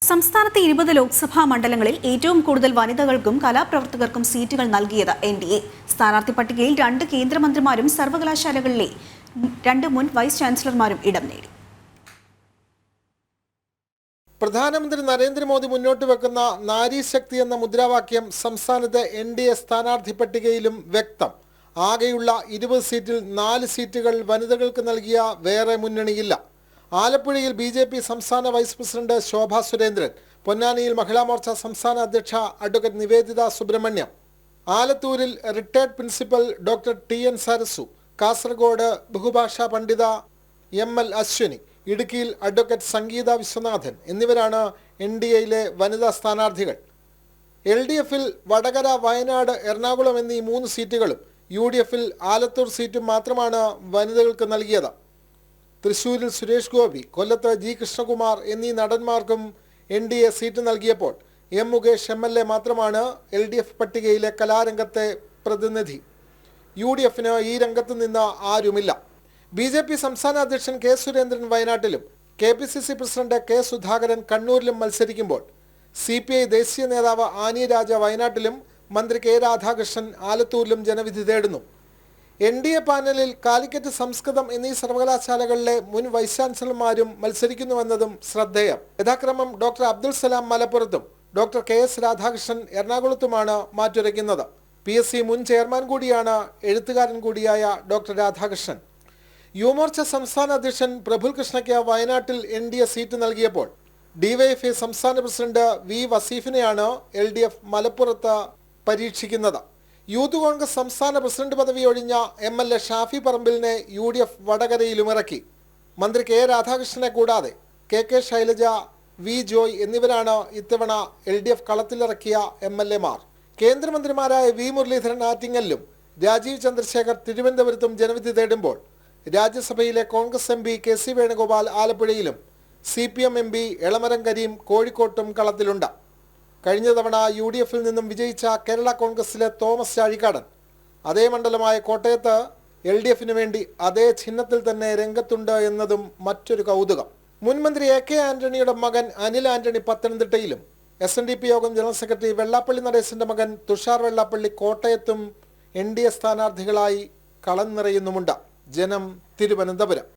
സംസ്ഥാനത്തെ 20 ലോക്സഭാ മണ്ഡലങ്ങളിൽ ഏറ്റവും കൂടുതൽ വനിതകൾക്കും കലാപ്രവർത്തകർക്കും സീറ്റുകൾ നൽകിയത് എൻഡിഎ. സ്ഥാനാർത്ഥി പട്ടികയിൽ 2 കേന്ദ്രമന്ത്രിമാരും സർവകലാശാലകളിലെ 2 മുൻ വൈസ് ചാൻസലർമാരും ഇടം നേടി. പ്രധാനമന്ത്രി നരേന്ദ്രമോദി മുന്നോട്ട് വെക്കുന്ന നാരീശക്തി എന്ന മുദ്രാവാക്യം സംസ്ഥാനത്തെ എൻഡിഎ സ്ഥാനാർത്ഥി പട്ടികയിലും വ്യക്തം. ആകെയുള്ള 20 സീറ്റിൽ 4 സീറ്റുകൾ വനിതകൾക്ക് നൽകിയ വേറെ മുന്നണിയില്ല. ആലപ്പുഴയിൽ ബി.ജെ.പി. സംസ്ഥാന വൈസ് പ്രസിഡന്റ് ശോഭാ സുരേന്ദ്രൻ, പൊന്നാനിയിൽ മഹിളാ മോർച്ച സംസ്ഥാന അധ്യക്ഷ അഡ്വക്കേറ്റ് നിവേദിത സുബ്രഹ്മണ്യം, ആലത്തൂരിൽ retired principal doctor T N. Sarasu, Kasaragod ബഹുഭാഷാ പണ്ഡിത എം.എൽ. അശ്വിനി, ഇടുക്കിയിൽ അഡ്വക്കേറ്റ് സംഗീത വിശ്വനാഥൻ എന്നിവരാണ് എൻ.ഡി.എയിലെ വനിതാ സ്ഥാനാർത്ഥികൾ. എൽ.ഡി.എഫിൽ വടകര, വയനാട്, എറണാകുളം എന്നീ 3 സീറ്റുകളും യു.ഡി.എഫിൽ ആലത്തൂർ സീറ്റും മാത്രമാണ് വനിതകൾക്ക് നൽകിയത്. തൃശൂരിൽ സുരേഷ് ഗോപി, കൊല്ലത്ത് ജി കൃഷ്ണകുമാർ എന്നീ നടന്മാർക്കും എൻ.ഡി.എ സീറ്റ് നൽകിയപ്പോൾ എം മുകേഷ് എം.എൽ.എ മാത്രമാണ് എൽ.ഡി.എഫ് പട്ടികയിലെ കലാരംഗത്തെ പ്രതിനിധി. യു.ഡി.എഫിന് ഈ രംഗത്ത് നിന്ന് ആരുമില്ല. ബി.ജെ.പി. സംസ്ഥാന അധ്യക്ഷൻ കെ സുരേന്ദ്രൻ വയനാട്ടിലും കെ.പി.സി.സി. പ്രസിഡന്റ് കെ സുധാകരൻ കണ്ണൂരിലും മത്സരിക്കുമ്പോൾ സി.പി.ഐ. ദേശീയ നേതാവ് ആനി രാജ വയനാട്ടിലും മന്ത്രി കെ രാധാകൃഷ്ണൻ ആലത്തൂരിലും ജനവിധി തേടുന്നു. എൻ.ഡി.എ പാനലിൽ കാലിക്കറ്റ്, സംസ്കൃതം എന്നീ സർവകലാശാലകളിലെ മുൻ വൈസ് ചാൻസലർമാരും മത്സരിക്കുന്നുവെന്നതും ശ്രദ്ധേയം. യഥാക്രമം ഡോക്ടർ അബ്ദുൽ സലാം മലപ്പുറത്തും ഡോക്ടർ കെ.എസ്. രാധാകൃഷ്ണൻ എറണാകുളത്തുമാണ് മാറ്റുരയ്ക്കുന്നത്. പി.എസ്.സി. മുൻ ചെയർമാൻ കൂടിയാണ് എഴുത്തുകാരൻ കൂടിയായ ഡോക്ടർ രാധാകൃഷ്ണൻ. യുവമോർച്ച സംസ്ഥാന അധ്യക്ഷൻ പ്രഫുൽ കൃഷ്ണയ്ക്ക് വയനാട്ടിൽ എൻ.ഡി.എ സീറ്റ് നൽകിയപ്പോൾ ഡിവൈഎഫ്ഐ സംസ്ഥാന പ്രസിഡന്റ് വി വസീഫിനെയാണ് എൽ.ഡി.എഫ് മലപ്പുറത്ത് പരീക്ഷിക്കുന്നത്. യൂത്ത് കോൺഗ്രസ് സംസ്ഥാന പ്രസിഡന്റ് പദവി ഒഴിഞ്ഞ എം.എൽ.എ ഷാഫി പറമ്പിലിനെ യു.ഡി.എഫ് വടകരയിലും ഇറക്കി. മന്ത്രി കെ രാധാകൃഷ്ണനെ കൂടാതെ കെ ശൈലജ, വി ജോയ് എന്നിവരാണ് ഇത്തവണ എൽ.ഡി.എഫ് കളത്തിലിറക്കിയ എം.എൽ.എമാർ. കേന്ദ്രമന്ത്രിമാരായ വി മുരളീധരൻ ആറ്റിങ്ങലിലും രാജീവ് ചന്ദ്രശേഖർ തിരുവനന്തപുരത്തും ജനവിധി തേടുമ്പോൾ രാജ്യസഭയിലെ കോൺഗ്രസ് എം.പി കെ.സി. വേണുഗോപാൽ ആലപ്പുഴയിലും CPM എം.പി എളമരം കരീം കോഴിക്കോട്ടും കളത്തിലുണ്ട്. കഴിഞ്ഞ തവണ യു.ഡി.എഫിൽ നിന്നും വിജയിച്ച കേരള കോൺഗ്രസിലെ തോമസ് ചാഴിക്കാടൻ അതേ മണ്ഡലമായ കോട്ടയത്ത് എൽ.ഡി.എഫിന് വേണ്ടി അതേ ചിഹ്നത്തിൽ തന്നെ രംഗത്തുണ്ട് എന്നതും മറ്റൊരു കൗതുകം. മുൻമന്ത്രി A.K. ആന്റണിയുടെ മകൻ അനിൽ ആന്റണി പത്തനംതിട്ടയിലും SNDP യോഗം ജനറൽ സെക്രട്ടറി വെള്ളാപ്പള്ളി നടേശന്റെ മകൻ തുഷാർ വെള്ളാപ്പള്ളി കോട്ടയത്തും എൻ.ഡി.എ സ്ഥാനാർത്ഥികളായി കളം നിറയുന്നുമുണ്ട്. ജനം, തിരുവനന്തപുരം.